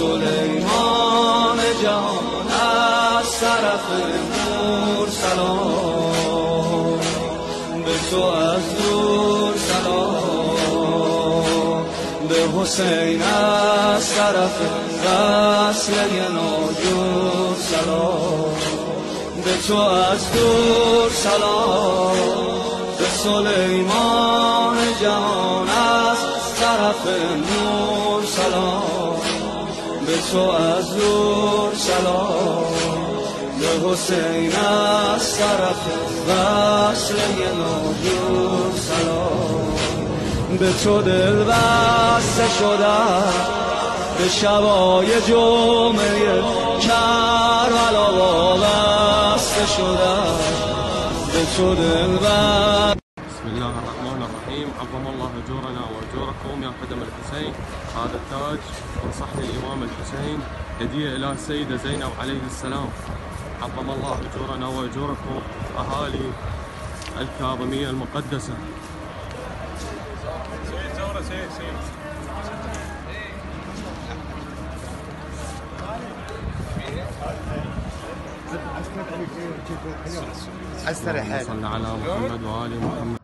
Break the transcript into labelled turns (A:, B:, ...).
A: سلیمان جهان از طرف نور سلام، به تو از دور سلام، به حسین از طرف وصل ناجور سلام، به تو از دور سلام، به سلیمان جهان از طرف نور سلام، به تو از دور سلام، به حسین از طرف وصل ناجور سلام، به تو دل بسته شدم به شبای جمعه کربلا وابسته شدم، به تو دل بسته.
B: بسم الله الرحمن الرحيم. عظم الله اجورنا واجوركم يا خدم الحسين. هذا التاج من صحن الامام الحسين هديه الى السيده زينب عليه السلام. عظم الله اجورنا واجوركم اهالي الكاظميه المقدسه.
C: استريح.
B: صل على محمد وآل محمد.